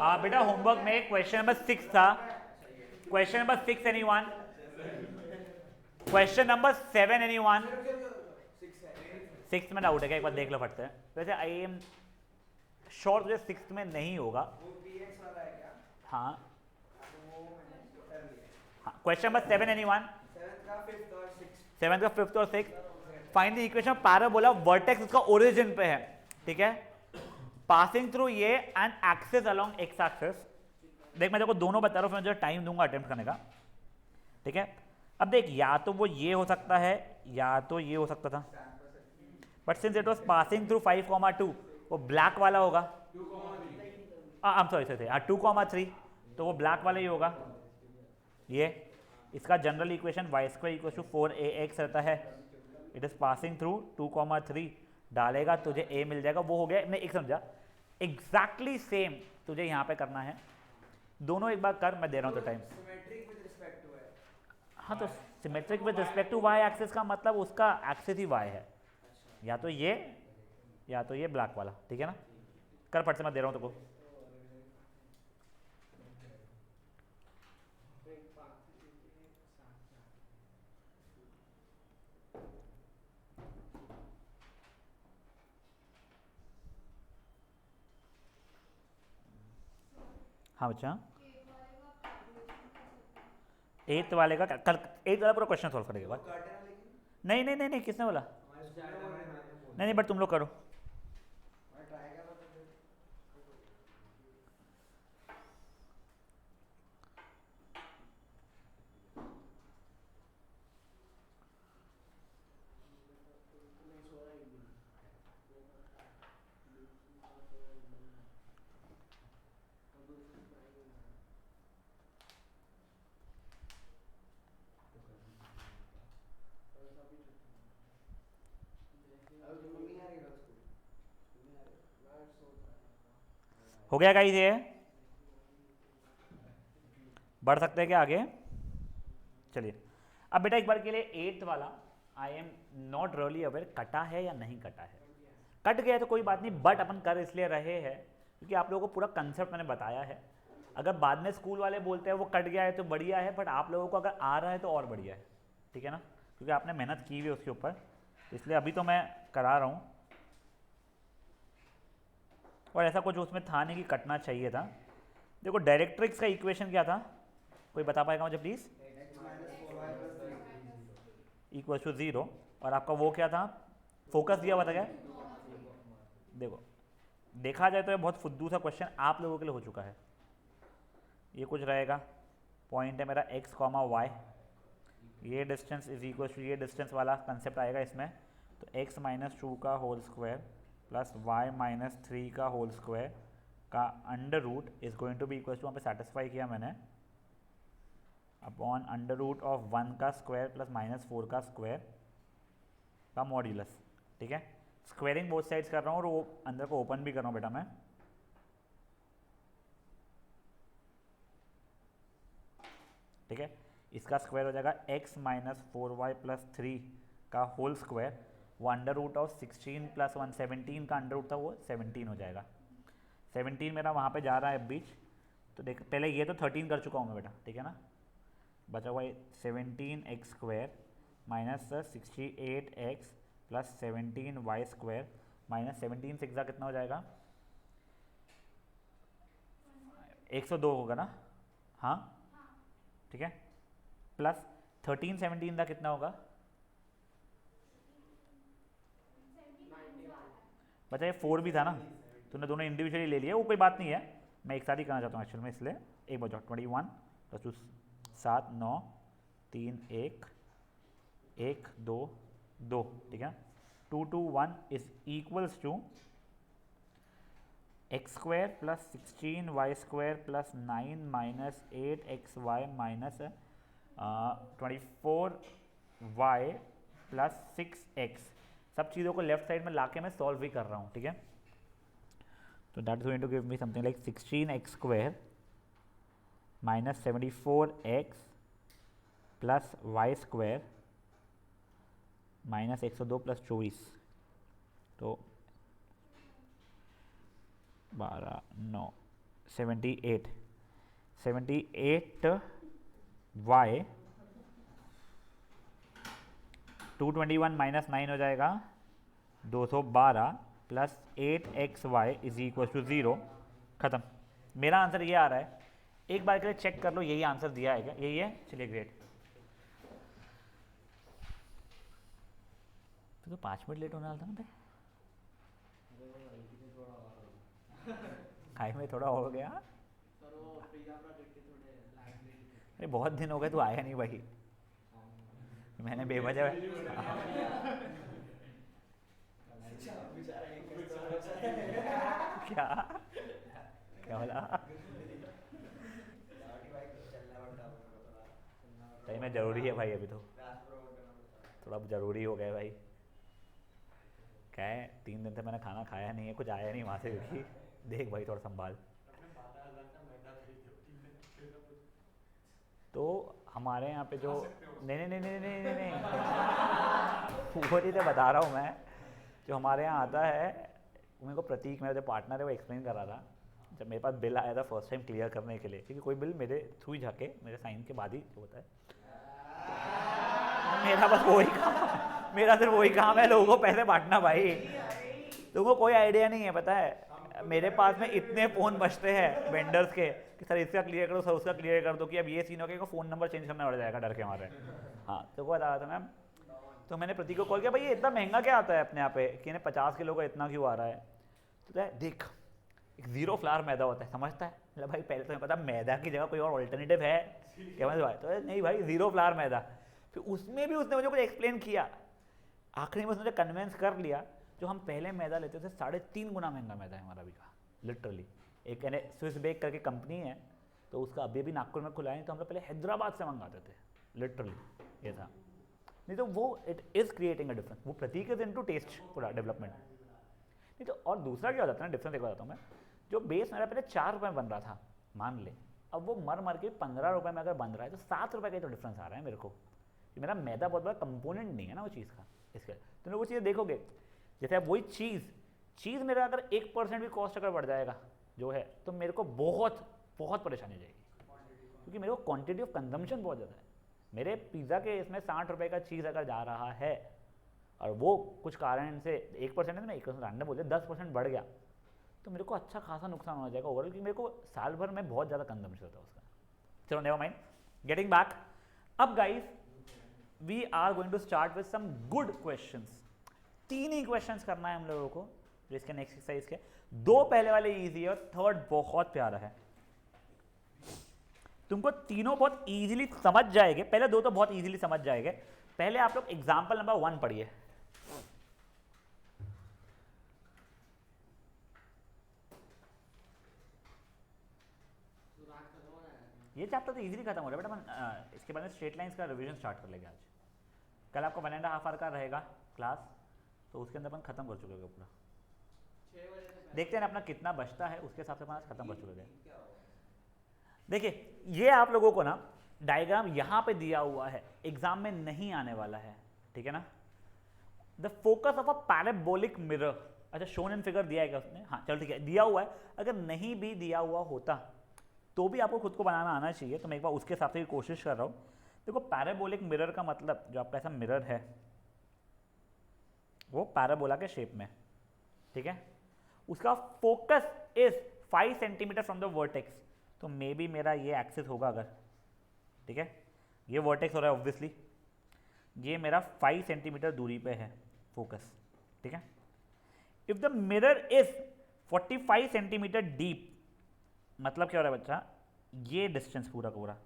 बेटा होमवर्क में question number 6 था. Question number 6 anyone? Question number 7 anyone? 6 में डाउट है क्या? एक बार देख लो फटते हैं. वैसे आई एम श्योर तुझे 6 में नहीं होगा. हाँ हाँ. Question number 7 anyone? 7 का 5th और 6. Find the equation of parabola. Vertex उसका ओरिजिन पे है. ठीक है. पासिंग थ्रू ये and axis along x axis. देख मैं तेरे को दोनों बता रहा हूँ, फिर मुझे टाइम दूंगा अटेम्प्ट करने का. ठीक है. अब देख या तो वो ये हो सकता है या तो ये हो सकता था, but since it was passing through 5,2 वो ब्लैक वाला होगा. आई एम सॉरी 2,3 तो वो ब्लैक वाला ही होगा. ये इसका general equation Y square equal to 4ax रहता है. इट इज पासिंग थ्रू 2,3 डालेगा तुझे a मिल जाएगा. वो हो गया. मैं एक समझा एग्जैक्टली सेम तुझे यहाँ पे करना है. दोनों एक बार कर, मैं दे रहा हूँ तो टाइम. हाँ तो symmetric with respect to Y axis का मतलब उसका एक्सिस ही वाई है. या तो ये ब्लैक वाला. ठीक है ना. कर फट से, मैं दे रहा हूँ तुमको. हाँ बच्चा. 8th वाले का कल 8th वाला पूरा क्वेश्चन सॉल्व करेगा. नहीं नहीं नहीं नहीं, किसने बोला? नहीं नहीं, बट तुम लोग करो. हो गया गाइस? ये बढ़ सकते हैं क्या आगे? चलिए. अब बेटा एक बार के लिए 8th वाला I am not really aware कटा है या नहीं कटा है. कट गया तो कोई बात नहीं, बट अपन कर इसलिए रहे हैं क्योंकि आप लोगों को पूरा कंसेप्ट मैंने बताया है. अगर बाद में स्कूल वाले बोलते हैं वो कट गया है तो बढ़िया है, बट आप लोगों को अगर आ रहा है तो और बढ़िया है. ठीक है ना. क्योंकि आपने मेहनत की हुई है उसके ऊपर, इसलिए अभी तो मैं करा रहा हूँ. और ऐसा कुछ उसमें था नहीं कि कटना चाहिए था. देखो डायरेक्ट्रिक्स का इक्वेशन क्या था, कोई बता पाएगा मुझे प्लीज़? Equal to 0. और आपका वो क्या था? फोकस दिया हुआ था क्या? देखो देखा जाए तो ये बहुत फुद्दू सा क्वेश्चन आप लोगों के लिए हो चुका है. ये कुछ रहेगा. पॉइंट है मेरा x, y. ये डिस्टेंस इज इक्वल टू ये डिस्टेंस वाला कंसेप्ट आएगा इसमें. तो x - 2 का होल स्क्वायर प्लस y - 3 का होल स्क्वायर का under root is going to be equal to, वहाँ पे सेटिस्फाई किया मैंने, अपॉन अंडर रूट ऑफ 1 का स्क्वायर प्लस -4 का स्क्वायर का मॉड्यूलस. ठीक है. स्क्वेयरिंग बोथ साइड्स कर रहा हूँ और वो अंदर को ओपन भी कर रहा हूँ बेटा मैं. ठीक है. इसका स्क्वायर हो जाएगा x - 4y + 3 का होल स्क्वायर. वो अंडर रूट ऑफ 16 + 1 17 का अंडर रूट था, वो 17 हो जाएगा. 17 मेरा वहाँ पे जा रहा है बीच. तो देख पहले ये तो 13 कर चुका हूँ मैं बेटा. ठीक है ना. बचा हुआ 17x² minus 68x plus 17y² minus 17 से एग्जैक्ट कितना हो जाएगा? 102 होगा ना. हाँ ठीक है. प्लस 13 17 का कितना होगा? बचा ये 4 भी था ना. तूने दोनों इंडिविजुअली ले लिया, वो कोई बात नहीं है. मैं एक साथ ही करना चाहता हूँ एक्चुअल में, इसलिए एक बचाओ. 21 + 2 7 9 3 1 1 2 2. ठीक है. 2 2 1 is equals to x² + 16y² + 9 - 8xy minus 24y + 6x. सब चीज़ों को लेफ्ट साइड में लाके मैं सॉल्व भी कर रहा हूँ. ठीक है. तो that is going to give me something like 16x² - 74x + y² - 102 + 24. तो 12 9 78 y 221 माइनस 9 हो जाएगा 212 plus 8xy is equal to 0। खत्म। मेरा आंसर ये आ रहा है, एक बार के लिए चेक कर लो यही आंसर दिया है क्या, यही है, चलिए ग्रेट। तो 5 मिनट लेट होने वाला था ना, खाई में थोड़ा हो गया। अरे बहुत दिन हो गए तू आया नहीं भाई, मैंने बेवजह क्या क्या बोला? सही में जरूरी है भाई, अभी तो थोड़ा ज़रूरी हो गया भाई। क्या है, 3 दिन से मैंने खाना खाया नहीं है, कुछ आया नहीं वहाँ से, क्योंकि देख भाई थोड़ा संभाल। तो हमारे यहाँ पे जो नहीं नहीं नहीं नहीं नहीं नहीं नहीं वो चीज़ बता रहा हूँ मैं, जो हमारे यहाँ आता है, मेरे को प्रतीक मेरा जो पार्टनर है वो एक्सप्लेन कर रहा था, जब मेरे पास बिल आया था फर्स्ट टाइम क्लियर करने के लिए, क्योंकि कोई बिल मेरे थ्रू ही जाके मेरे साइन के बाद ही जो होता है, मेरा बस वही काम, मेरा सिर्फ वही काम है लोगों को पैसे बांटना भाई। लोगों को कोई आइडिया नहीं है, पता है मेरे पास में इतने फ़ोन बचते हैं वेंडर्स के कि सर इसका क्लियर करो, सर उसका क्लियर कर दो, कि अब ये सीन हो गया फ़ोन नंबर चेंज करना पड़ जाएगा डर के मारे। हाँ तो वो बता रहा था मैम, तो मैंने प्रतीक को कॉल किया, भाई ये इतना महंगा क्या आता है अपने यहाँ पे, कि इन्हें 50 किलो का इतना क्यों आ रहा है? तो देख एक 0 फ्लावर मैदा होता है, समझता है? मतलब भाई पहले तो मैं पता मैदा की जगह कोई और ऑल्टरनेटिव है क्या? मतलब भाई तो नहीं भाई 0 फ्लावर मैदा। फिर उसमें भी उसने मुझे कुछ एक्सप्लेन किया, आखिरी में उसने मुझे कन्विंस कर लिया, जो हम पहले मैदा लेते थे 3.5 गुना महंगा मैदा है हमारा भी का, लिटरली। एक स्विस बेक करके कंपनी है, तो उसका अभी भी नागपुर में खुला है, तो हम लोग पहले हैदराबाद से मंगाते थे, लिटरली ये था। नहीं तो वो it is creating a difference, वो प्रतीक इज इनटू टेस्ट पूरा डेवलपमेंट। नहीं तो और दूसरा क्या हो जाता है ना, डिफरेंस एक बताता हूँ मैं, जो बेस मेरा पहले 4 रुपये बन रहा था मान ले, अब वो मर के 15 रुपये में अगर बन रहा है, तो 7 रुपये का तो डिफरेंस आ रहा है मेरे को। मेरा मैदा बहुत बड़ा कंपोनेंट नहीं है ना वो चीज़ का, इसके तुम लोग वो चीज़ देखोगे, जैसे अब वही चीज़ मेरा अगर 1% भी कॉस्ट अगर बढ़ जाएगा जो है, तो मेरे को बहुत बहुत परेशानी हो जाएगी, क्योंकि मेरे को क्वांटिटी ऑफ कंजम्पशन बहुत ज़्यादा है। मेरे पिज़्ज़ा के इसमें 60 रुपये का चीज़ अगर जा रहा है, और वो कुछ कारण से 1% है, मैं 1% बोल 10% बढ़ गया, तो मेरे को अच्छा खासा नुकसान हो जाएगा ओवरऑल, क्योंकि मेरे को साल भर में बहुत ज़्यादा कंजम्पशन होता है उसका। चलो नेवर माइंड, गेटिंग बैक। अब guys we are going to start with some good questions. 3 ही क्वेश्चंस करना है हम लोगों को जो इसके नेक्स्ट एक्सरसाइज के। 2 पहले वाले इजी है और 3rd बहुत प्यारा है, तुमको तीनों बहुत इजीली समझ जाएंगे, पहले 2 तो बहुत इजीली समझ जाएंगे। पहले आप लोग एग्जाम्पल नंबर 1 पढ़िए। ये चैप्टर तो इजीली खत्म हो रहा है बेटा, अपन इसके बाद में स्ट्रेट लाइंस का रिवीजन स्टार्ट कर लेंगे आज। कल आपको 1.5 आवर का रहेगा क्लास, तो उसके अंदर अपन खत्म कर चुके पूरा। देखते हैं अपना कितना बचता है, उसके हिसाब से अपन आज खत्म कर चुके हैं। देखिए ये आप लोगों को ना डायग्राम यहाँ पे दिया हुआ है, एग्जाम में नहीं आने वाला है, ठीक है ना। The focus of a parabolic mirror, अच्छा शोन इन फिगर दिया है क्या उसने? हाँ चलो ठीक है, दिया हुआ है। अगर नहीं भी दिया हुआ होता तो भी आपको खुद को बनाना आना चाहिए, तो मैं एक बार उसके हिसाब से भी कोशिश कर रहा हूँ। देखो पैराबोलिक मिरर का मतलब, जो आपका ऐसा मिरर है वो पैराबोला के शेप में, ठीक है, उसका focus is 5 centimetre from the vertex, तो मे बी मेरा ये एक्सिस होगा अगर, ठीक है, ये वर्टेक्स हो रहा है ऑब्वियसली, ये मेरा 5 सेंटीमीटर दूरी पे है फोकस, ठीक है। If the mirror is 45 centimetre deep, मतलब क्या हो रहा है बच्चा, ये डिस्टेंस पूरा का पूरा,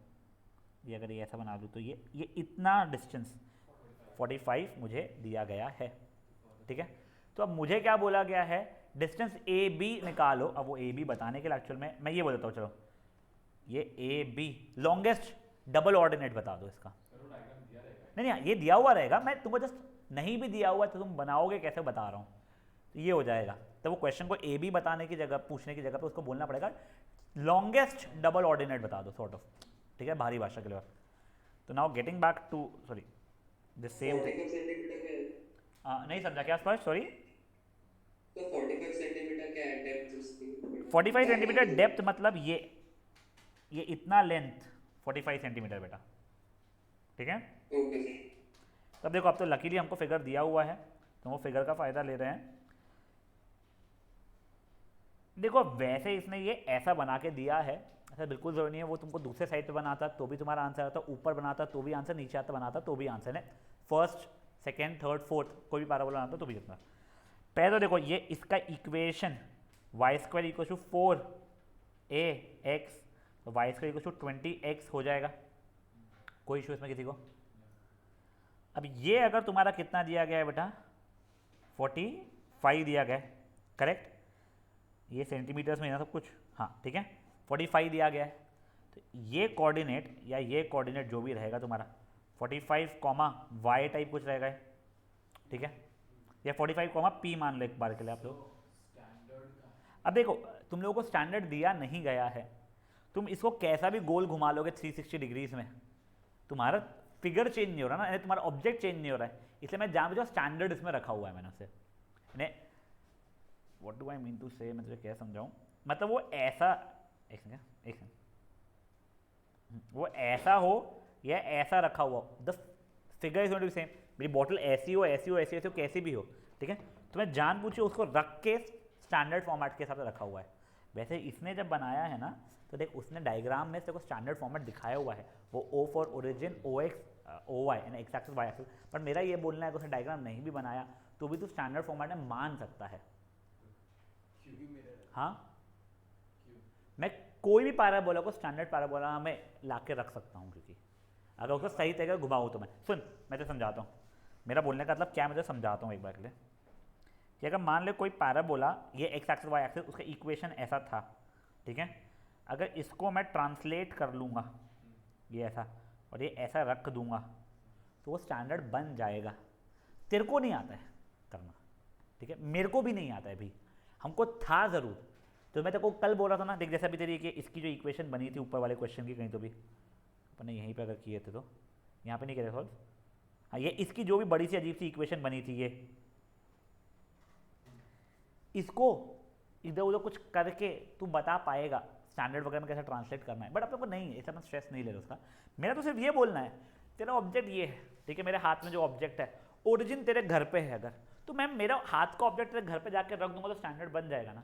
ये अगर ये ऐसा बना दूँ तो ये इतना डिस्टेंस 45 मुझे दिया गया है, ठीक है। तो अब मुझे क्या बोला गया है, डिस्टेंस ए बी निकालो। अब वो ए बी बताने के लिए एक्चुअल में मैं ये बोल देता हूँ, चलो ये A B longest double ordinate बता दो इसका। नहीं ये दिया हुआ रहेगा, मैं तुमको जस्ट नहीं भी दिया हुआ है तो तुम बनाओगे कैसे बता रहा हूँ, तो ये हो जाएगा। तो वो क्वेश्चन को ए बी बताने की जगह, पूछने की जगह पे उसको बोलना पड़ेगा लॉन्गेस्ट डबल ऑर्डिनेट बता दो, सॉर्ट ऑफ, ठीक है, भारी भाषा के लिए। तो now getting back to, sorry the same thing, नहीं समझा क्या स्पष्ट, सॉरी। तो 45 सेंटीमीटर क्या है डेप्थ उसकी? 45 दाहिने सेंटीमीटर की डेप्थ मतलब ये इतना लेंथ 45 सेंटीमीटर बेटा, ठीक है। Okay sir. तब देखो, अब तो लकीली हमको फिगर दिया हुआ है तो वो फिगर का फ़ायदा ले रहे हैं। देखो वैसे इसने ये ऐसा बना के दिया है, ऐसा बिल्कुल ज़रूरी नहीं है वो तुमको दूसरे साइड पे बनाता तो भी तुम्हारा आंसर आता, ऊपर बनाता तो भी आंसर, नीचे आता बनाता तो भी आंसर है। फर्स्ट सेकेंड थर्ड फोर्थ कोई भी पैराबोला बनाता तो भी जितना। पहले तो देखो ये इसका equation Y square equal to 4ax, तो Y square equal to 20x हो जाएगा। कोई इशू इसमें किसी को? अब ये अगर तुम्हारा कितना दिया गया है बेटा, 45 दिया गया है, करेक्ट। ये सेंटीमीटर्स में है ना सब कुछ, हाँ ठीक है, 45 दिया गया है। तो ये कोऑर्डिनेट या ये कोऑर्डिनेट जो भी रहेगा तुम्हारा 45 कॉमा वाई टाइप कुछ रहेगा, ठीक है, या 45 कॉमा पी मान लो एक बार के लिए आप लोग। अब देखो तुम लोगों को स्टैंडर्ड दिया नहीं गया है, तुम इसको कैसा भी गोल घुमा लोगे 360 डिग्रीज में, तुम्हारा फिगर चेंज नहीं हो रहा ना, यानी तुम्हारा ऑब्जेक्ट चेंज नहीं हो रहा है। इसलिए मैं जहाँ भी जो स्टैंडर्ड इसमें रखा हुआ है मैंने उसे, what do I mean to say, मैं तुझे क्या समझाऊँ, मतलब वो ऐसा, एक सेकंड, वो ऐसा हो या ऐसा रखा हुआ हो, the figure is going to be same. मेरी बॉटल ऐसी हो ऐसी हो ऐसी ऐसी हो कैसी भी हो, ठीक है, तो मैं जान पूछे उसको रख के स्टैंडर्ड फॉर्मेट के हिसाब से रखा हुआ है। वैसे इसने जब बनाया है ना, तो देख उसने डायग्राम में देखो स्टैंडर्ड फॉर्मेट दिखाया हुआ है, वो O for origin, O X O Y यानी एक्स एक्सिस वाई एक्सिस। पर मेरा ये बोलना है कि उसने डायग्राम नहीं भी बनाया तो भी तो स्टैंडर्ड फॉर्मेट में मान सकता है। हाँ, मैं कोई भी पैराबोला को स्टैंडर्ड पैराबोला में ला के रख सकता हूँ, क्योंकि अगर उसको सही तरीके से घुमाऊँ तो मैं सुन, मैं तो समझाता हूँ, मेरा बोलने का मतलब क्या है, मैं तो समझाता हूँ एक बार के लिए। कि अगर मान ले कोई पैराबोला, ये एक्स एक्सिस वाई एक्सिस, उसका इक्वेशन ऐसा था, ठीक है, अगर इसको मैं ट्रांसलेट कर लूँगा ये ऐसा और ये ऐसा रख दूँगा तो वो स्टैंडर्ड बन जाएगा। तेरे को नहीं आता है करना, ठीक है, मेरे को भी नहीं आता है भी, हमको था ज़रूर। तो मैं तेरे को कल बोल रहा था ना, देख जैसे अभी तेरी कि इसकी जो इक्वेशन बनी थी ऊपर वाले क्वेश्चन की, कहीं तो भी अपन ने यहीं पे अगर किए थे तो यहाँ पे नहीं करे सॉल्व, हाँ ये इसकी जो भी बड़ी सी अजीब सी इक्वेशन बनी थी, ये इसको इधर उधर कुछ करके तू बता पाएगा स्टैंडर्ड वगैरह में कैसे ट्रांसलेट करना है, बट अपने को नहीं है, इसलिए मैं स्ट्रेस नहीं ले रहा उसका। मेरा तो सिर्फ ये बोलना है, तेरा ऑब्जेक्ट ये है, ठीक है, मेरे हाथ में जो ऑब्जेक्ट है, ओरिजिन तेरे घर पे है अगर, तो मैं मेरा हाथ का ऑब्जेक्ट तेरे घर पे जाके रख दूंगा तो स्टैंडर्ड बन जाएगा ना।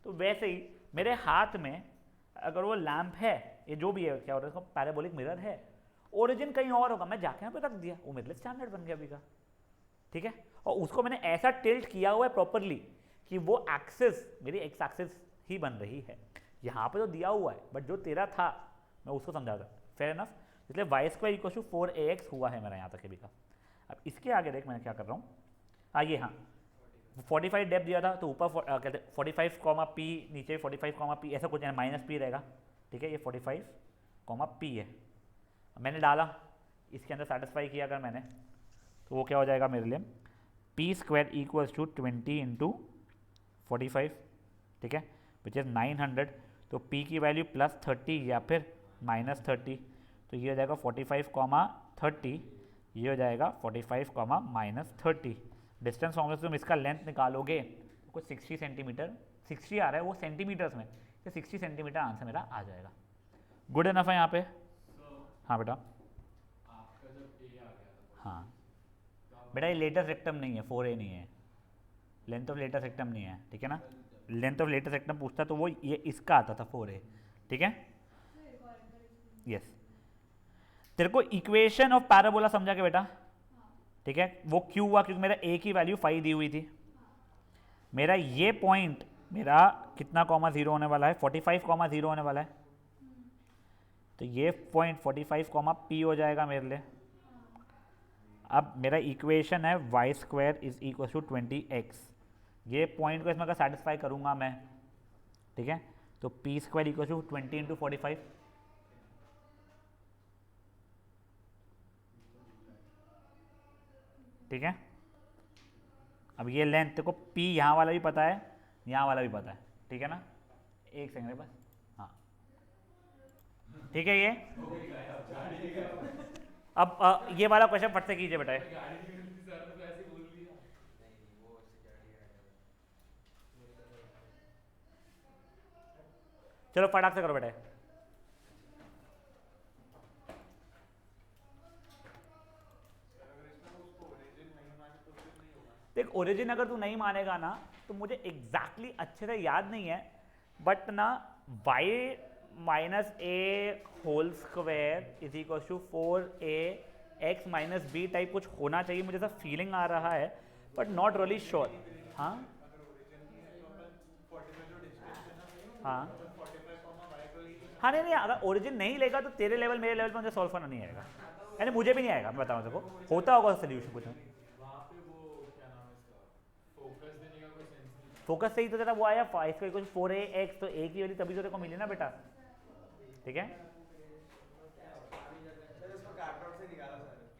तो वैसे ही मेरे हाथ में अगर वो लैंप है, ये जो भी है, क्या होता है उसको, पैराबोलिक मिरर है, ओरिजिन कहीं और होगा, मैं जाके यहाँ पे रख दिया, वो मेरे लिए स्टैंडर्ड बन गया अभी का, ठीक है। और उसको मैंने ऐसा टिल्ट किया हुआ है प्रॉपरली कि वो एक्सिस मेरी एक्स एक्सिस ही बन रही है। यहाँ पे तो दिया हुआ है, बट जो तेरा था मैं उसको समझा था, फेयर इनफ। इसलिए Y square equal to 4ax हुआ है मेरा यहाँ तक अभी का। अब इसके आगे देख मैं क्या कर रहा हूँ, आइए, हाँ 45 डेप्थ दिया था तो ऊपर कहते 45 कॉमा पी, नीचे 45 कॉमा पी, ऐसा कुछ माइनस पी रहेगा, ठीक है, ये 45 कॉमा पी है, मैंने डाला इसके अंदर सेटिस्फाई किया अगर मैंने, तो वो क्या हो जाएगा मेरे लिए, P square equals to 20 into 45, ठीक है, विच इज़ 900। तो p की वैल्यू +30 या फिर -30, तो ये हो जाएगा 45 कॉमा 30, ये हो जाएगा 45 कॉमा -30। डिस्टेंस फॉर्मूला से तुम इसका लेंथ निकालोगे तो कुछ 60 सेंटीमीटर, 60 आ रहा है वो सेंटीमीटर्स में, तो 60 सेंटीमीटर आंसर मेरा आ जाएगा। गुड इनफ है यहाँ पे? हाँ बेटा, हाँ बेटा ये लेटेस्ट रेक्टम नहीं है, 4a नहीं है, लेंथ ऑफ लेटेस्ट रेक्टम नहीं है, ठीक है ना, लेंथ ऑफ लेटेस्ट रेक्टम पूछता तो वो ये इसका आता था 4a, ठीक है, यस। तेरे को इक्वेशन ऑफ पैराबोला समझा के बेटा, ठीक है, वो क्यों हुआ, क्योंकि मेरा a की वैल्यू 5 दी हुई थी, मेरा ये पॉइंट मेरा कितना कॉमा 0 होने वाला है, 45 कॉमा 0 होने वाला है, तो ये पॉइंट 45 कॉमा p हो जाएगा मेरे लिए। अब मेरा इक्वेशन है Y square is equal to 20x, ये पॉइंट को इसमें अगर सेटिस्फाई करूंगा मैं, ठीक है, तो P square equal to 20 into 45, ठीक है। अब ये लेंथ देखो, p यहाँ वाला भी पता है, यहाँ वाला भी पता है, ठीक है ना, एक सेकंड बस, हाँ ठीक है ये। अब ये वाला क्वेश्चन फट से कीजिए बेटा, चलो फटाक से करो बेटे। देख ओरिजिन अगर तू नहीं मानेगा ना तो मुझे एग्जैक्टली अच्छे से याद नहीं है, बट ना y minus A whole square is equal to 4a x minus B type कुछ होना चाहिए, मुझे ऐसा फीलिंग आ रहा है, बट नॉट रियली श्योर। हाँ हाँ हाँ, नहीं नहीं, अगर ओरिजिन नहीं लेगा तो तेरे लेवल मेरे लेवल पे मुझे सॉल्व करना नहीं आएगा, यानी मुझे भी नहीं आएगा, मैं बताऊँ देखो, होता होगा सोल्यूशन कुछ। फोकस से ही तो तेरा वो आया इसका कुछ 4ax, तो ए की वैल्यू तभी तो तेरे को मिली ना बेटा, ठीक है।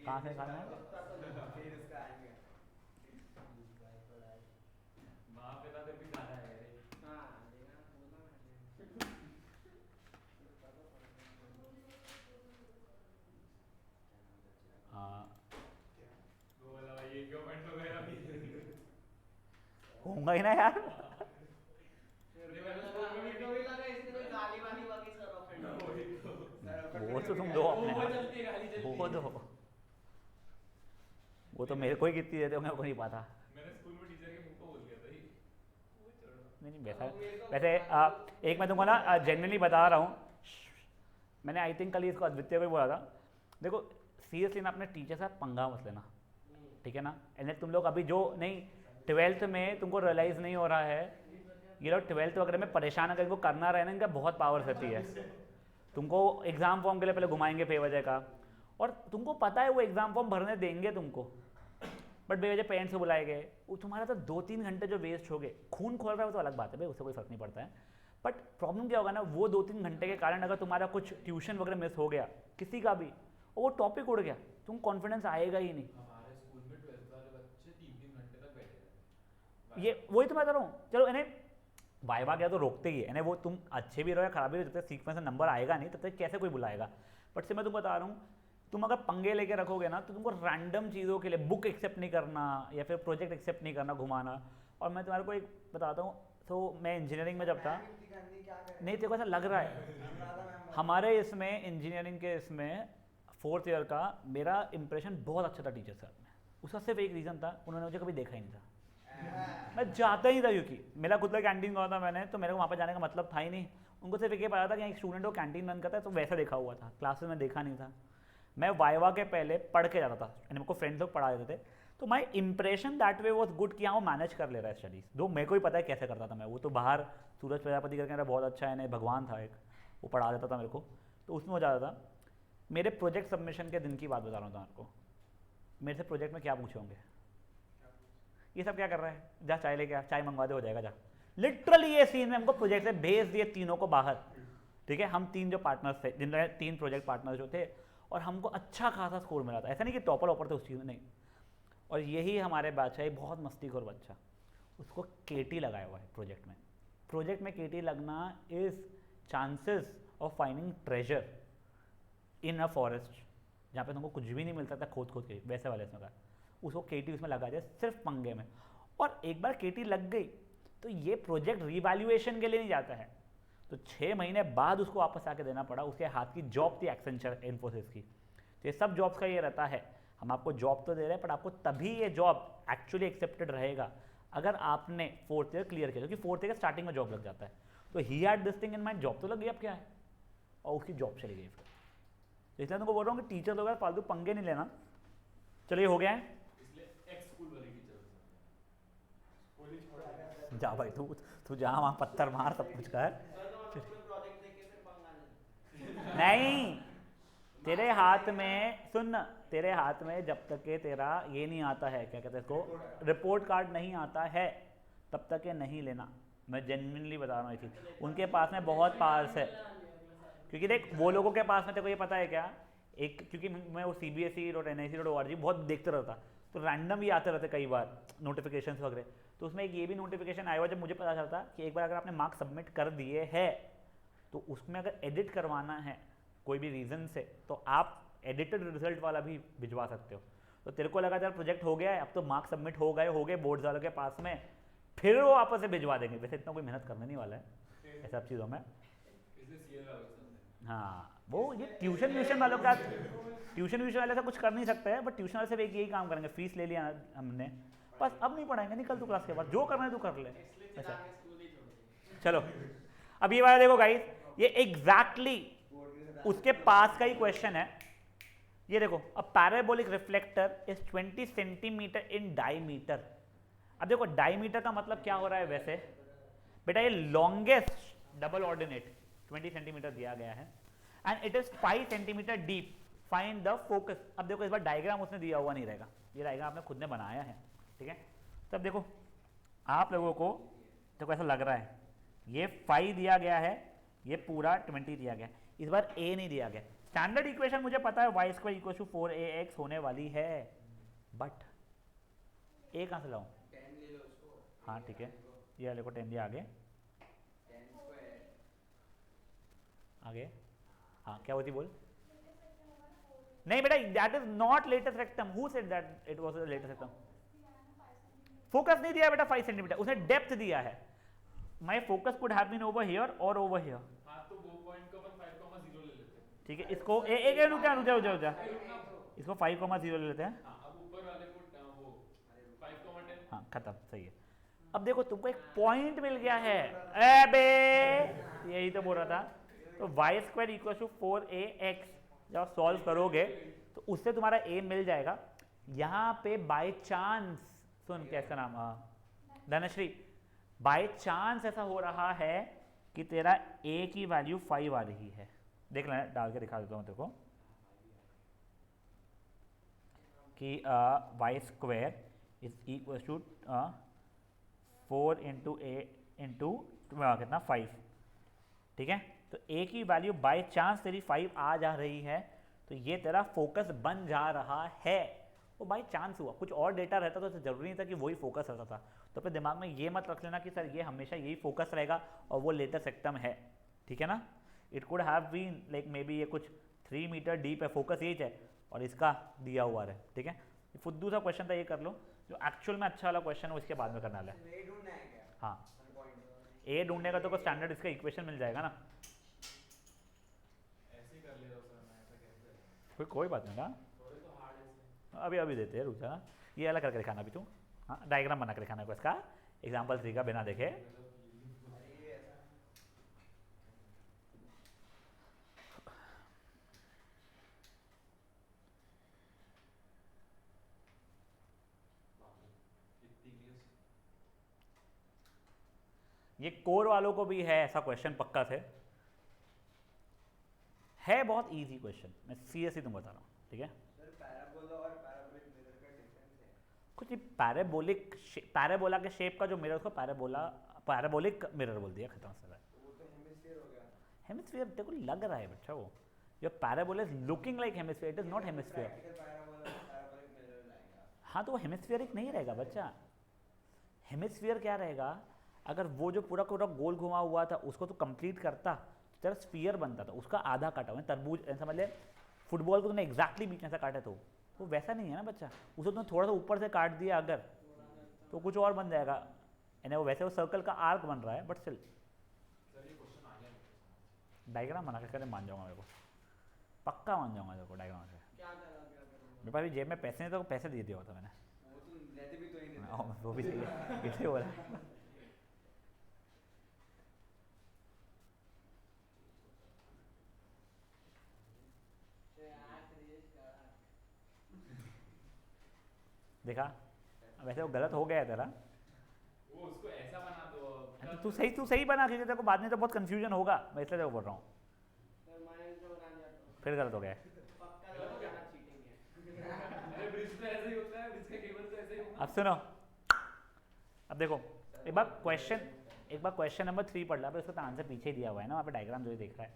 कहाँ से निकालना है? होगा ही ना यार। वो तो तुम दो अपने हाथ, वो दो, वो तो मेरे को ही कितनी देते होंगे, को नहीं पता। मैंने स्कूल में टीचर के मुंह को बोल दिया था ही, वो छोड़ो। नहीं वैसा वैसे एक मैं तुमको ना जेन्युइनली बता रहा हूँ, मैंने आई थिंक कल ही इसको अद्वितीय को भी बोला था, देखो सीरियसली ना अपने टीचर से पंगा मत लेना, ठीक है ना। एंड तुम लोग अभी जो नहीं 12th में तुमको रियलाइज़ नहीं हो रहा है, ये लोग 12th वगैरह में परेशान अगर इनको करना रहे ना, इनका बहुत पावर रहती है। तुमको एग्ज़ाम फॉर्म के लिए पहले घुमाएंगे बेवजह का, और तुमको पता है वो एग्ज़ाम फॉर्म भरने देंगे तुमको, बट बेवजह पेरेंट्स से बुलाए गए, वो तुम्हारा तो 2-3 घंटे जो वेस्ट हो गए, खून खोल रहा है वो तो अलग बात है भाई, उससे कोई फर्क नहीं पड़ता है, बट प्रॉब्लम क्या होगा ना, वो 2-3 घंटे के कारण अगर तुम्हारा कुछ ट्यूशन वगैरह मिस हो गया किसी का भी, और वो टॉपिक उड़ गया, तुम कॉन्फिडेंस आएगा ही नहीं। हमारे स्कूल में 12th वाले बच्चे 3-3 घंटे तक बैठे रहते। ये वही तो मैं बता रहा हूँ, चलो इन्हें वाइवा गया तो रोकते ही है, यानी वो तुम अच्छे भी रहो या खराब भी रहो, जब तक सीक्वेंस में नंबर आएगा नहीं तब तक कैसे कोई बुलाएगा। बट से मैं तुम बता रहा हूँ, तुम अगर पंगे लेके रखोगे ना तो तुमको रैंडम चीज़ों के लिए बुक एक्सेप्ट नहीं करना या फिर प्रोजेक्ट एक्सेप्ट नहीं करना, घुमाना। और मैं तुम्हारे को एक बताता हूँ, तो मैं इंजीनियरिंग में जब था, नहीं तेरे को ऐसा लग रहा है, हमारे इसमें इंजीनियरिंग के इसमें 4th ईयर का मेरा इंप्रेशन बहुत अच्छा था टीचर साहब में। उसका सिर्फ एक रीज़न था, उन्होंने मुझे कभी देखा ही नहीं था, मैं जाता ही था, क्योंकि मेरा खुद का कैंटीन गया था मैंने, तो मेरे को वहाँ पर जाने का मतलब था ही नहीं। उनको सिर्फ ये पता था कि एक स्टूडेंट वो कैंटीन रन करता है, तो वैसा देखा हुआ था, क्लासेस में देखा नहीं था। मैं वाइवा के पहले पढ़ के जाता था, यानी मेरे को फ्रेंड्स लोग पढ़ा देते थे, तो my impression that way was good कि हाँ वो मैनेज कर ले रहा है स्टडीज़, दो मेरे को ही पता है कैसे करता था मैं, वो तो बाहर सूरज प्रजापति करके मेरा बहुत अच्छा है, नहीं भगवान था एक, वो पढ़ा देता था मेरे को, तो उसमें हो जाता था। मेरे प्रोजेक्ट सबमिशन के दिन की बात बता रहा हूँ था आपको, मेरे से प्रोजेक्ट में क्या पूछे होंगे, ये सब क्या कर रहा है, जा चाय लेके आ, चाय मंगवा दे, हो जाएगा जा। लिटरली ये सीन में हमको प्रोजेक्ट से भेज दिए तीनों को बाहर, ठीक है। हम 3 जो पार्टनर्स थे, जिनमें 3 प्रोजेक्ट पार्टनर्स जो थे, और हमको अच्छा खासा स्कोर मिला था, ऐसा नहीं कि टॉपर ऑपर थे उस चीज़ में, नहीं। और यही हमारे बैच है, बहुत मस्तीखोर बच्चा, उसको केटी लगाया हुआ है प्रोजेक्ट में। प्रोजेक्ट में केटी लगना is chances of finding treasure in a forest, जहाँ पे तुमको कुछ भी नहीं मिलता था खोद खोद के, वैसे वाले इसमें का उसको केटी उसमें लगा दिया सिर्फ पंगे में। और एक बार केटी लग गई तो ये प्रोजेक्ट रिवैल्यूएशन के लिए नहीं जाता है, तो 6 महीने बाद उसको वापस आके देना पड़ा। उसके हाथ की जॉब थी एक्सेंचर इन्फोसिस की, तो ये सब जॉब्स का ये रहता है, हम आपको जॉब तो दे रहे हैं, पर आपको तभी ये जॉब एक्चुअली एक्सेप्टेड रहेगा अगर आपने 4th ईयर क्लियर किया, क्योंकि 4th ईयर के स्टार्टिंग में जॉब लग जाता है। तो he had this thing in mind, job तो लग गई, अब क्या है, और उसकी जॉब चली गई फिर। तो इसलिए तुमको बोल रहा हूँ कि टीचर लोग फालतू पंगे नहीं लेना। चलो ये हो गया है, जा भाई तू जहाँ वहाँ पत्थर मार सब कुछ कर, नहीं तेरे हाथ में, सुन तेरे हाथ में जब तक के तेरा ये नहीं आता है, क्या कहते हैं इसको, रिपोर्ट कार्ड नहीं आता है, तब तक ये नहीं लेना। मैं जेन्युइनली बता रहा हूँ ये चीज़, उनके पास में बहुत पावर्स है, क्योंकि देख वो लोगों के पास में तेरे को ये पता है क्या, एक क्योंकि मैं वो cbse.nic.org बहुत देखते रहता, तो रैंडम ही आते रहते कई बार नोटिफिकेशंस वगैरह, तो उसमें एक ये भी नोटिफिकेशन आया हुआ जब मुझे पता चलता कि एक बार अगर आपने मार्क्स सबमिट कर दिए हैं तो उसमें अगर एडिट करवाना है कोई भी रीज़न से, तो आप एडिटेड रिजल्ट वाला भी भिजवा सकते हो। तो तेरे को लगा यार प्रोजेक्ट हो गया है, अब तो मार्क्स सबमिट हो गए बोर्ड वालों के पास में, फिर वो आपस से भिजवा देंगे। वैसे इतना कोई मेहनत करने नहीं वाला है ऐसा सब चीज़ों में, जिसमें सीएल वालों के साथ है। हाँ वो ये ट्यूशन वालों का, ट्यूशन वाले से कुछ कर नहीं सकते हैं, बट ट्यूशन वाले से एक यही काम करेंगे, फीस ले लिया हमने बस, अब नहीं पढ़ाएंगे, निकल तू क्लास के बाद, जो करना है तू कर ले। अच्छा चलो अब ये वाला देखो गाइस, ये एग्जैक्टली उसके पास का ही क्वेश्चन है। ये देखो, a parabolic reflector is 20 centimetre in diameter. अब देखो डायमीटर का मतलब क्या हो रहा है वैसे बेटा, ये लॉन्गेस्ट डबल ऑर्डिनेट 20 सेंटीमीटर दिया गया है and it is 5 centimetre deep, find the focus. अब देखो इस बार डायग्राम उसने दिया हुआ नहीं रहेगा, ये डायग्राम आपने खुद ने बनाया है, ठीक है। तो अब देखो आप लोगों को देखो ऐसा लग रहा है ये 5 दिया गया है, ये पूरा 20 दिया गया है, इस बार a नहीं दिया गया। स्टैंडर्ड इक्वेशन मुझे पता है y square equal to 4ax होने वाली है, बट a कहाँ से लाऊं? 10 ले लो उसको। हाँ ठीक है, ये देखो 10 दिया आगे 10 स्क्वायर। आगे, हाँ क्या होती बोल? नहीं बेटा, that is not latest rectum, who said that it was the latest rectum? Focus नहीं दिया बेटा 5 सेंटीमीटर, उसने डेप्थ दिया है। My focus could have been over here और ओवर हियर। हाँ तो वो पॉइंट को अपन 5,0 ले लेते हैं। ठीक है, इसको एक रुक जा, इसको 5,0 ले लेते हैं। हाँ अब ऊपर वाले को वो 5,10। हाँ खत्म, सही है। अब देखो तुमको एक पॉइंट मिल गया है, अबे यही तो बोल रहा था। तो y square equal to 4ax जब सॉल्व करोगे तो उससे तुम्हारा a मिल जाएगा। यहाँ पे बाय चांस, सुन क्या इसका नाम, धनश्री, बाय चांस ऐसा हो रहा है कि तेरा a की वैल्यू 5 आ रही है। देख लेना, डाल के दिखा देता हूँ तेरे को कि y square is equal to 4 into a into कितना 5, ठीक है। तो a की वैल्यू बाय चांस तेरी 5 आ जा रही है, तो ये तेरा फोकस बन जा रहा है। वो बाय चांस हुआ, कुछ और डेटा रहता तो जरूरी नहीं था कि वही फोकस रहता था। तो अपने दिमाग में ये मत रख लेना कि सर ये हमेशा यही फोकस रहेगा और वो लेटेस्ट सेक्टम है, ठीक है ना। It could have been like maybe ये कुछ 3 मीटर डीप है, फोकस यही है और इसका दिया हुआ है, ठीक है। फुद्दू सा क्वेश्चन था, ये कर लो। जो एक्चुअल में अच्छा वाला क्वेश्चन है उसके बाद में करना है। हाँ ए ढूंढने का तो स्टैंडर्ड इसका इक्वेशन मिल जाएगा ना। ऐसे ही कर ले रहा हूँ सर, मैं ऐसा कैसे? कोई बात नहीं ना, थोड़े तो हार्ड है। अभी देते हैं, रुक जा। ये अलग करके दिखाना अभी तू, हाँ डायग्राम बना के दिखाना को इसका, एग्जाम्पल 3 का बिना देखे। ये कोर वालों को भी है ऐसा क्वेश्चन पक्का से, है बहुत इजी क्वेश्चन, मैं सीरियसली तुम बता रहा हूँ, ठीक है। सर पैराबोला और पैराबोलिक मिरर का डिफरेंस है। कुछ पैराबोला के शेप का जो मिरर, उसको पैराबोलिक मिरर बोल दिया, खत्म से। वो तो हेमिस्फीयर हो गया। हेमिस्फीयर देखो लग रहा है बच्चा, वो जो parabola is looking like hemisphere, it is not hemisphere. Practical parabola parabolic mirror लाएगा। हाँ तो वो हेमिस्फीयरिक नहीं रहेगा बच्चा। हेमिस्फीयर क्या रहेगा, अगर वो जो पूरा गोल घुमा हुआ था उसको तो कंप्लीट करता तो तेरा स्फीयर बनता था, उसका आधा काटा हुआ है। तरबूज ऐसा मतलब फुटबॉल को तुमने एग्जैक्टली बीच में से काटा, तो वो वैसा नहीं है ना बच्चा। उसको तुमने थोड़ा सा ऊपर से काट दिया अगर, तो कुछ और बन जाएगा। यानी वो वैसे वो सर्कल का आर्क बन रहा है, बट स्टिल डायग्राम बना के मान जाऊंगा, मेरे को पक्का मान जाऊंगा तेरे को डायग्राम से। मेरे पास भी जेब में पैसे नहीं, तो पैसे दे दिया होता मैंने। वो तो लेते भी तो ही नहीं। वो भी सही है, किसे हो रहा है। देखा, वैसे वो गलत हो गया है तेरा। वो उसको ऐसा बना दो। तू सही बना, क्योंकि तेरे को बाद में तो बहुत कंफ्यूजन होगा, मैं इसलिए तेरे को बोल रहा हूँ। फिर गलत हो गया। अरे ब्रिज पे ऐसे ही होता है, ब्रिज के केबल पे ऐसे ही होगा। अब सुनो, अब देखो एक बार क्वेश्चन नंबर 3 पढ़ ला, उसका आंसर पीछे दिया हुआ है ना, वहाँ पे डायग्राम जो देख रहा है।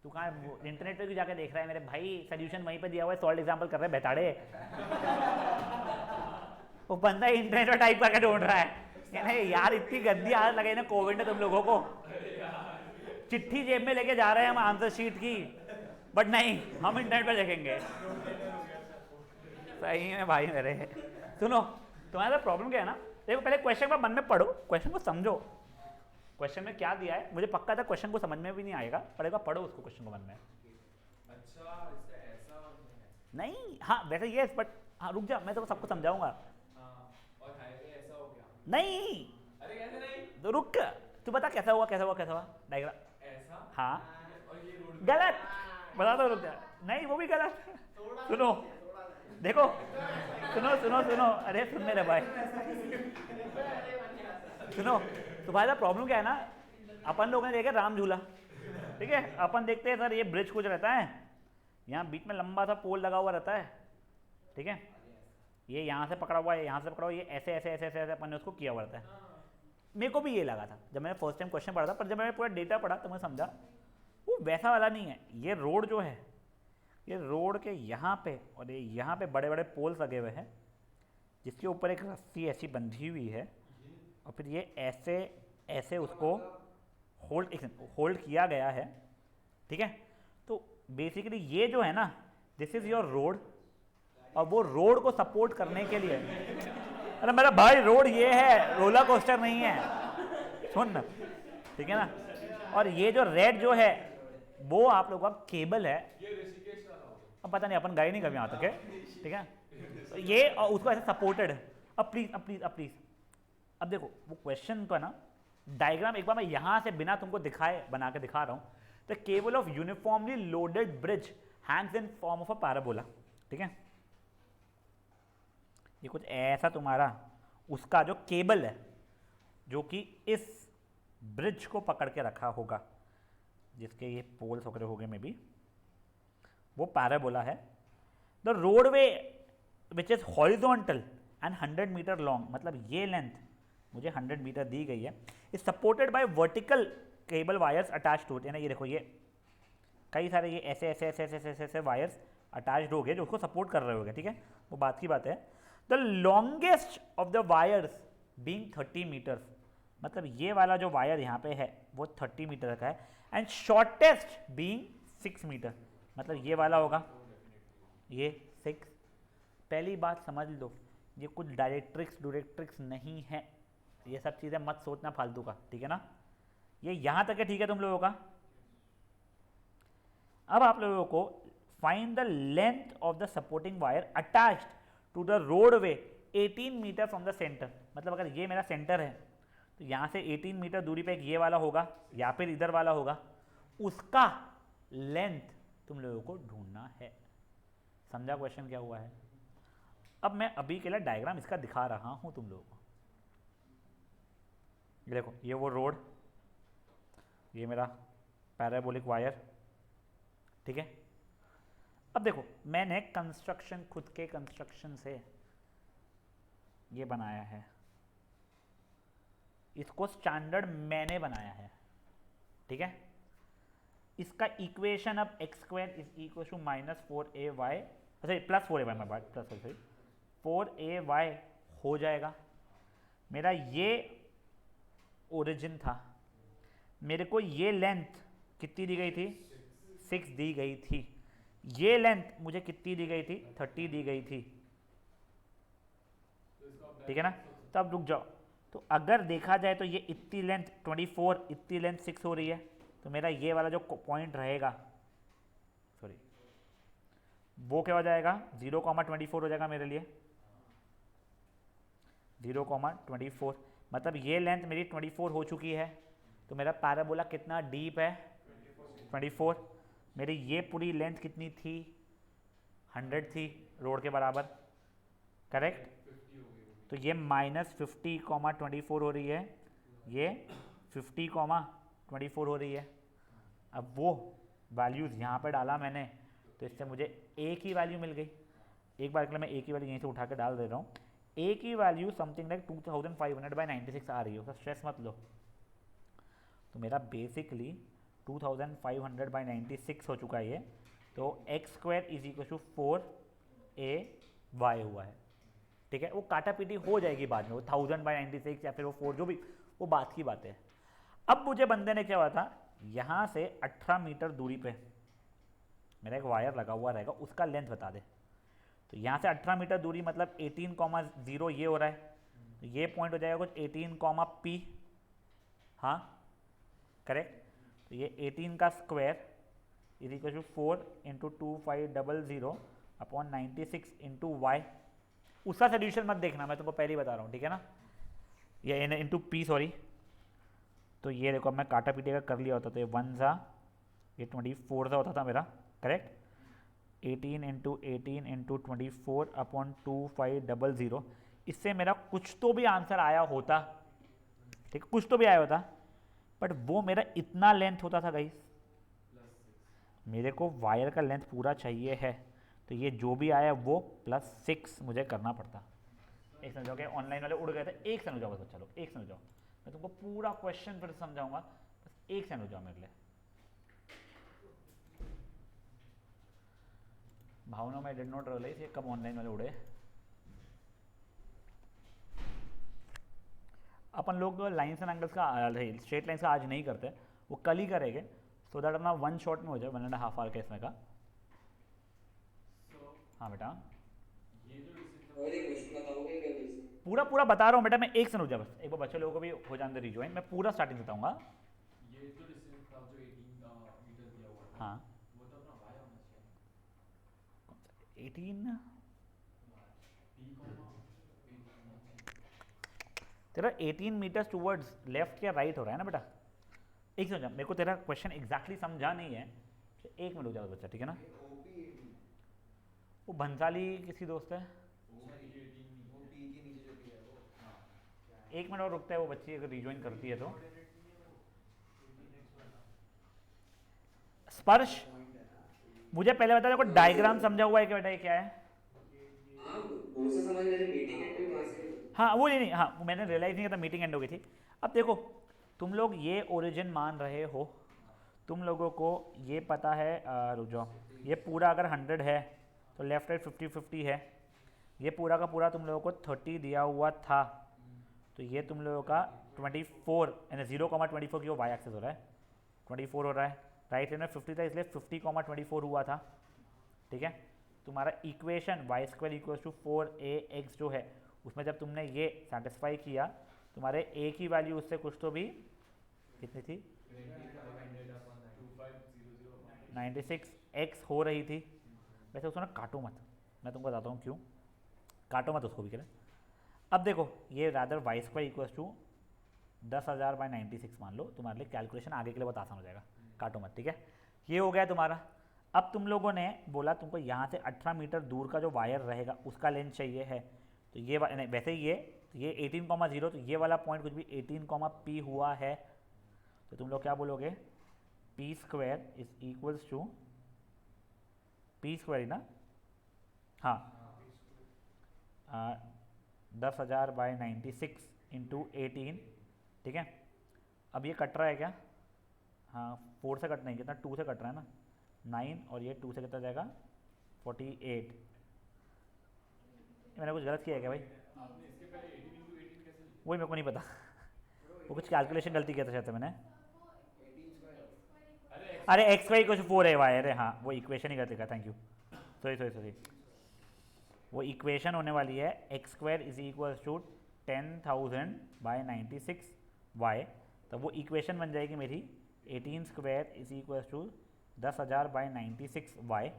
तू कहाँ इंटरनेट पे भी जाके देख रहा है मेरे भाई, सोल्यूशन वहीं पे दिया हुआ है, सॉल्व एग्जाम्पल कर रहे हैं बेताड़े। वो बंदा इंटरनेट पर टाइप करके ढूंढ रहा है। यार इतनी गंदी आदत लगे ना कोविड ने तुम लोगों को। चिट्ठी जेब में लेके जा रहे हैं हम आंसर शीट की, बट नहीं, हम इंटरनेट पर देखेंगे। सही में भाई मेरे, सुनो तुम्हारा प्रॉब्लम क्या है ना, देखो पहले क्वेश्चन को मन में पढ़ो, क्वेश्चन को समझो, क्वेश्चन में क्या दिया है मुझे पक्का था क्वेश्चन को समझ में भी नहीं आएगा, पढ़ेगा पढ़ो उसको क्वेश्चन को मन में। अच्छा इसका ऐसा है। नहीं हाँ वैसे ये बट हाँ रुक जा मैं तो सबको समझाऊंगा। हाँ और हाईवे ऐसा हो गया। नहीं अरे कैसे नहीं? तो रुक तू बता कैसा हुआ कैसा हुआ कैसा हुआ डायग्राम। ऐसा हाँ और ये रोड गलत बता दो रुक जा। नहीं वो भी गलत। सुनो देखो सुनो सुनो सुनो अरे सुन मेरे भाई सुनो तुम्हारा प्रॉब्लम क्या है ना, अपन लोगों ने देखा राम झूला, ठीक है अपन देखते हैं सर ये ब्रिज कुछ रहता है, यहाँ बीच में लंबा सा पोल लगा हुआ रहता है, ठीक है ये यहाँ से पकड़ा हुआ है यहाँ से पकड़ा हुआ है, ये ऐसे ऐसे ऐसे ऐसे ऐसे अपन ने उसको किया हुआ रहता है। मेरे को भी ये लगा था जब मैंने फर्स्ट टाइम क्वेश्चन पढ़ा था, पर जब मैंने पूरा डेटा पढ़ा तो मैं समझा वो वैसा वाला नहीं है। ये रोड जो है ये रोड के यहाँ पे और ये यहाँ पे बड़े बड़े पोल्स लगे हुए हैं जिसके ऊपर एक रस्सी ऐसी बंधी हुई है और फिर ये ऐसे ऐसे उसको होल्ड किया गया है, ठीक है। तो बेसिकली ये जो है ना दिस इज़ योर रोड और वो रोड को सपोर्ट करने के लिए, अरे मेरा भाई रोड ये है रोलर कोस्टर नहीं है सुन ना, ठीक है ना। और ये जो रेड जो है वो आप लोगों का केबल है, ये ऋषिकेश वाला हो गया। अब पता नहीं अपन गए नहीं कभी यहाँ तक है, ठीक है। तो ये और उसको ऐसे सपोर्टेड है। अब प्लीज अब प्लीज अब प्लीज अब देखो वो क्वेश्चन का ना डायग्राम एक बार मैं यहाँ से बिना तुमको दिखाए बना के दिखा रहा हूँ। The cable of uniformly loaded bridge Hanks in form of a parabola, ठीक है। ये कुछ ऐसा तुम्हारा उसका जो केबल है जो कि इस ब्रिज को पकड़ के रखा होगा जिसके ये पोल्स वगैरह हो गए में भी, वो पैराबोला है। The roadway which is horizontal and 100 metre long, मतलब ये लेंथ मुझे 100 मीटर दी गई है, is supported by vertical cable wires attach to it. यानी ये देखो ये कई सारे ये ऐसे ऐसे ऐसे ऐसे ऐसे ऐसे वायर्स अटैच्ड हो गए जो उसको सपोर्ट कर रहे होंगे, ठीक है वो बात की बात है। The longest of the wires being 30 metres, मतलब ये वाला जो वायर यहाँ पे है वो 30 मीटर का है, एंड शॉर्टेस्ट बीइंग 6 मीटर, मतलब ये वाला होगा ये 6। पहली बात समझ लो ये कुछ डायरेक्ट्रिक्स नहीं है, ये सब चीज़ें मत सोचना फालतू का, ठीक है ना। ये यहाँ तक है, ठीक है तुम लोगों का। अब आप लोगों को find the length of the supporting wire attached to the roadway 18 metre from the centre, मतलब अगर ये मेरा सेंटर है तो यहाँ से 18 मीटर दूरी पे एक ये वाला होगा या फिर इधर वाला होगा, उसका लेंथ तुम लोगों को ढूंढना है। समझा क्वेश्चन क्या हुआ है। अब मैं अभी के लिए डायग्राम इसका दिखा रहा हूं तुम लोगों को। ये देखो ये वो रोड, ये मेरा पैराबोलिक वायर, ठीक है। अब देखो मैंने कंस्ट्रक्शन खुद के कंस्ट्रक्शन से ये बनाया है, इसको स्टैंडर्ड मैंने बनाया है, ठीक है। इसका इक्वेशन अब X square is equal to -4ay, अच्छा प्लस 4ay मैं बात प्लस 4ay हो जाएगा। मेरा ये ओरिजिन था, मेरे को ये लेंथ कितनी दी गई थी 6 दी गई थी, ये लेंथ मुझे कितनी दी गई थी 30 दी गई थी, ठीक है ना। तो अब रुक जाओ, तो अगर देखा जाए तो ये इतनी लेंथ 24, इतनी लेंथ 6 हो रही है, तो मेरा ये वाला जो पॉइंट रहेगा सॉरी वो क्या हो जाएगा 0,24 हो जाएगा मेरे लिए 0,24, मतलब ये लेंथ मेरी 24 हो चुकी है। तो मेरा पैराबोला कितना डीप है 24, मेरी ये पूरी लेंथ कितनी थी 100 थी रोड के बराबर, करेक्ट। तो ये -50,24 हो रही है, ये 50,24 हो रही है। अब वो वैल्यूज़ यहाँ पर डाला मैंने तो इससे मुझे एक ही वैल्यू मिल गई। एक बार के लिए मैं एक ही वैल्यू यहीं से उठा के डाल दे रहा हूँ, एक ही वैल्यू समथिंग लाइक 2500/96 आ रही है, उसका स्ट्रेस मत लो। तो मेरा बेसिकली 2500/96 हो चुका है ये, तो x² is equal to 4ay हुआ है, ठीक है। वो काटा पीटी हो जाएगी बाद में, वो 1000/96 या फिर वो 4 जो भी, वो बात की बात है। अब मुझे बंदे ने क्या हुआ था, यहाँ से 18 मीटर दूरी पे मेरा एक वायर लगा हुआ रहेगा, उसका लेंथ बता दे। तो यहाँ से 18 मीटर दूरी मतलब 18,0 ये हो रहा है, तो ये पॉइंट हो जाएगा कुछ 18, P, हाँ करेक्ट। तो ये 18 का square is equal to 4 into 2500 upon 96 into Y. उसका सोल्यूशन मत देखना, मैं तुमको पहले ही बता रहा हूँ, ठीक है ना। ये एन इंटू पी, सॉरी। तो ये देखो, अब मैं काटा पीटे का कर लिया होता तो ये 1 सा, ये 24 सा होता था मेरा, करेक्ट। 18 इंटू 24 अपॉन 2500, इससे मेरा कुछ तो भी आंसर आया होता, ठीक, कुछ तो भी आया होता, बट वो मेरा इतना लेंथ होता था गाइस। मेरे को वायर का लेंथ पूरा चाहिए है, तो ये जो भी आया वो +6 मुझे करना पड़ता। एक समझ जाओगे, ऑनलाइन वाले उड़ गए थे, एक समझ जाओ बस बच्चा लोग, एक समझ जाओ। मैं तुमको पूरा क्वेश्चन फिर समझाऊंगा, बस एक समझ जाओ मेरे लिए। भावना में डिड नॉट रियलाइज ये कब ऑनलाइन वाले उड़े। अपन लोग लाइन्स एंड एंगल्स का, स्ट्रेट लाइन्स का आज नहीं करते, वो कल ही करेंगे, सो दैट अपना 1 शॉट में हो जाए, 1.5 आवर का इसमें का। हाँ बेटा, ये जो डिसीजन और एक क्वेश्चन बताओगे क्या वैसे? पूरा पूरा बता रहा हूँ बेटा, मैं एक से रुक जा बस, एक बार बच्चे लोगों को भी हो जाने दे रिजॉइन, मैं पूरा स्टार्टिंग बताऊंगा। ये जो डिसीजन था जो 18 मीटर दिया हुआ था, हाँ, वो तो अपना वाई होना चाहिए। 18 पी कॉमा 8 तेरा 18 मीटर्स टूवर्ड्स लेफ्ट या राइट हो रहा है ना बेटा। एक समझा, मेरे को तेरा क्वेश्चन एग्जैक्टली समझा नहीं है, तो एक मिनट रुक जाओ बच्चा, ठीक है ना। ओपी 18, वो भंसाली किसी दोस्त है, वो पी के नीचे जो भी है वो। एक मिनट और रुकता है वो बच्ची, अगर रिजॉइन करती है तो। स्पर्श, मुझे पहले बता, देखो डायग्राम समझा हुआ है कि बेटा ये क्या है। हाँ वो से समझ मेरे मीटिंग एंड भी वहाँ से ही हुई। हाँ वो नहीं, हाँ मैंने रियलाइज नहीं किया था, मीटिंग एंड हो गई थी। अब देखो, तुम लोग ये ओरिजिन मान रहे हो, तुम लोगों को ये पता है, रुक जाओ, ये पूरा अगर 100 है तो लेफ्ट राइट 50-50 है, ये पूरा का पूरा तुम लोगों को 30 दिया हुआ था, तो ये तुम लोगों का 24 यानी 0,24 की वो वाई एक्सेस हो रहा है, 24 हो रहा है। राइट हैंड में 50 था, इसलिए 50,24 हुआ था, ठीक है। तुम्हारा इक्वेशन y² = 4ax जो है, उसमें जब तुमने ये सेटिस्फाई किया, तुम्हारे a की वैल्यू उससे कुछ तो भी कितनी थी, 96x हो रही थी। वैसे उसको ना काटो मत, मैं तुमको बताता हूँ क्यों, काटो मत उसको भी करें। अब देखो, ये रादर y² = 10,000/96 मान लो, तुम्हारे लिए कैलकुलेशन आगे के लिए बहुत आसान हो जाएगा, काटो मत, ठीक है। ये हो गया तुम्हारा। अब तुम लोगों ने बोला तुमको यहाँ से 18 मीटर दूर का जो वायर रहेगा उसका लेंथ चाहिए है, तो ये नहीं, वैसे ही ये 18,0, तो ये वाला पॉइंट कुछ भी 18, हुआ है, तो तुम लोग क्या बोलोगे, p² = p² ही ना, हाँ, 10,000/96 इंटू 18, ठीक है। अब ये कट रहा है क्या, हाँ 4 से कट नहीं, कितना 2 से कट रहा है ना, 9, और ये 2 से कितना जाएगा 48। मैंने कुछ गलत किया है क्या भाई, आपने इसके पहले 18 into 18 कैसे लिखा? वही मेरे को नहीं पता, वो कुछ कैलकुलेशन गलती किया था शायद मैंने। 18 स्क्वायर। अरे अरे x y = 4 है वाई, अरे हाँ वो इक्वेशन ही गलत लिखा, थैंक यू, सॉरी, वो इक्वेशन होने वाली है x² = 10,000/96 y, तो वो इक्वेशन बन जाएगी मेरी 18² = 10,000/96 y।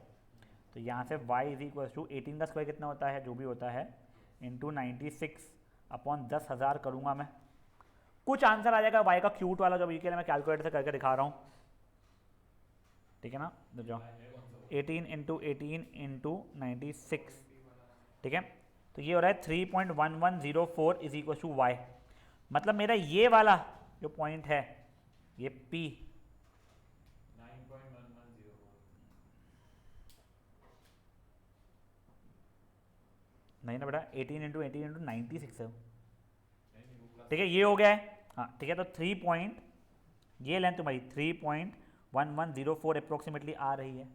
तो यहाँ से y = 18 का स्क्वायर कितना होता है, जो भी होता है, इंटू 96/10,000 करूँगा मैं, कुछ आंसर आ जाएगा y का क्यूट वाला, जो अभी के लिए मैं कैलकुलेटर से करके दिखा रहा हूँ, ठीक है ना। तो जाओ 18 इंटू 18 इंटू 96, ठीक है। तो ये हो रहा है 3.1104 = y, मतलब मेरा ये वाला जो पॉइंट है, ये p 9.1104। नहीं ना बेटा, 18 इंटू 18 इंटू 96 है, नहीं वो प्लस ठीक है, ये हो गया है, हाँ ठीक है। तो 3 पॉइंट, ये लेंथ तुम्हारी 3.1104 अप्रोक्सीमेटली आ रही है,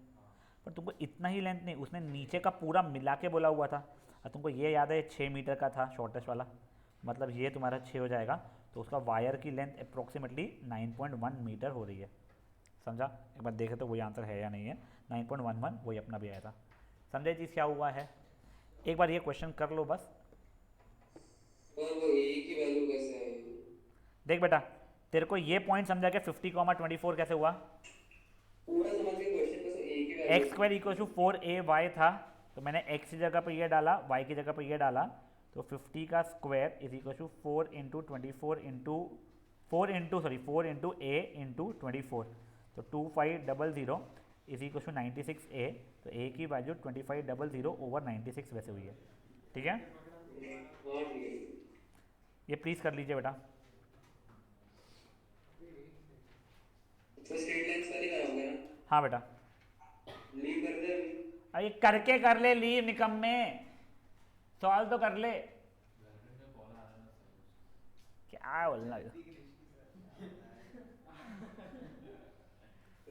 पर तुमको इतना ही लेंथ नहीं, उसने नीचे का पूरा मिला के बोला हुआ था, और तुमको ये याद है 6 मीटर का था शॉर्टेस्ट वाला, मतलब ये तुम्हारा 6 हो जाएगा, तो उसका वायर की लेंथ अप्रोक्सीमेटली 9.1 मीटर हो रही है, समझा। एक बार देखे तो वही आंसर है या नहीं है, 9.11 वही अपना भी आया था, समझे चीज़ क्या हुआ है। एक बार ये क्वेश्चन कर लो बस। और वो ए की वैल्यू कैसे आएगी? देख बेटा, तेरे को ये पॉइंट समझा कि 50,24 कैसे हुआ? पूरा समझ गए क्वेश्चन, बस ए की x square equal to 4ay था, तो मैंने x की जगह पर ये डाला, y की जगह पर ये डाला, तो 50 का square is equal to 4 into 24 into 4 into a into 24, तो 2500 इज इक्वल टू 96a, तो a की वैल्यू 2500 ओवर 96 वैसे हुई है। ठीक है, हाँ ठीक है। ये प्लीज़ कर लीजिए बेटा। तो स्ट्रेट लाइंस वाली कराओगे ना? हाँ बेटा, लीव कर दे अभी। अरे करके कर ले, लीव निकम्मे, सॉल्व तो कर ले। क्या बोलना है?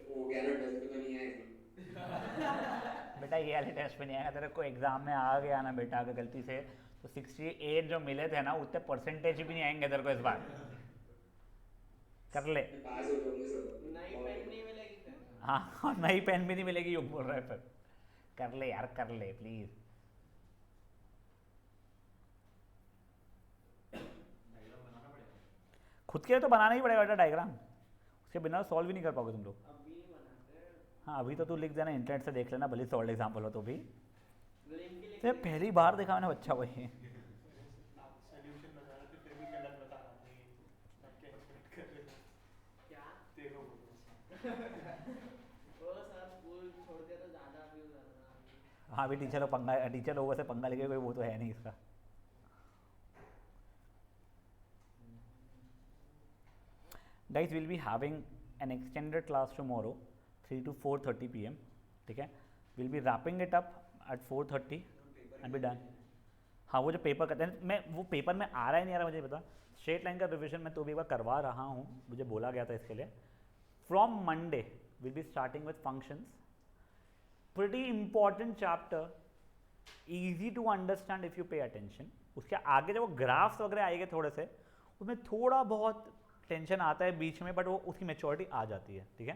हो गया ना, टेस्ट तो नहीं आएगी। बेटा ये वाले टेस्ट पे नहीं आएगा, तेरे को एग्जाम में आ गया ना बेटा अगर गलती से, तो 68 जो मिले थे ना उतने परसेंटेज भी नहीं आएंगे तेरे को इस बार। कर ले। पास हो जाऊंगे सब। नई पेन नहीं मिलेगी फिर। हाँ, नई पेन भी नहीं मिलेगी, यूँ बोल रहा है फिर। कर ले यार, कर ले प्लीज। खुद के लिए तो बनाना ही पड़ेगा बेटा डायग्राम, उसके बिना सॉल्व भी नहीं कर पाओगे तुम लोग। अभी बनाते हैं। हाँ अभी तो तू लिख देना, इंटरनेट से देख लेना, भले सॉल्व एग्जाम्पल हो तो भी। लिंक ही लिख तो पहली बार देखा मैंने बच्चा वही। सॉल्यूशन बता रहे थे फिर भी गलत बता रहा था ये, मैं क्या एक्सपेक्ट कर रहे थे? क्या? देखो वो सर स्कूल छोड़ के तो ज़्यादा व्यूज आ रहा है। हाँ भी टीचर लोगों से पंगा लेके कोई वो तो है नहीं इसका। Guys, we'll be having an extended class tomorrow 3 to 4:30 p.m. ठीक है, we'll be wrapping it up at 4:30 and be done. हाँ वो जो पेपर करते हैं, मैं वो पेपर में आ रहा है नहीं आ रहा मुझे पता। स्ट्रेट लाइन का रिविजन मैं तो भी एक बार करवा रहा हूँ, मुझे बोला गया था इसके लिए। From Monday will be starting with functions, pretty important chapter, easy to understand if you pay attention. उसके आगे जब वो ग्राफ्स वगैरह आएंगे थोड़े से, उसमें थोड़ा बहुत टेंशन आता है बीच में, बट वो उसकी मेच्योरिटी आ जाती है। ठीक है,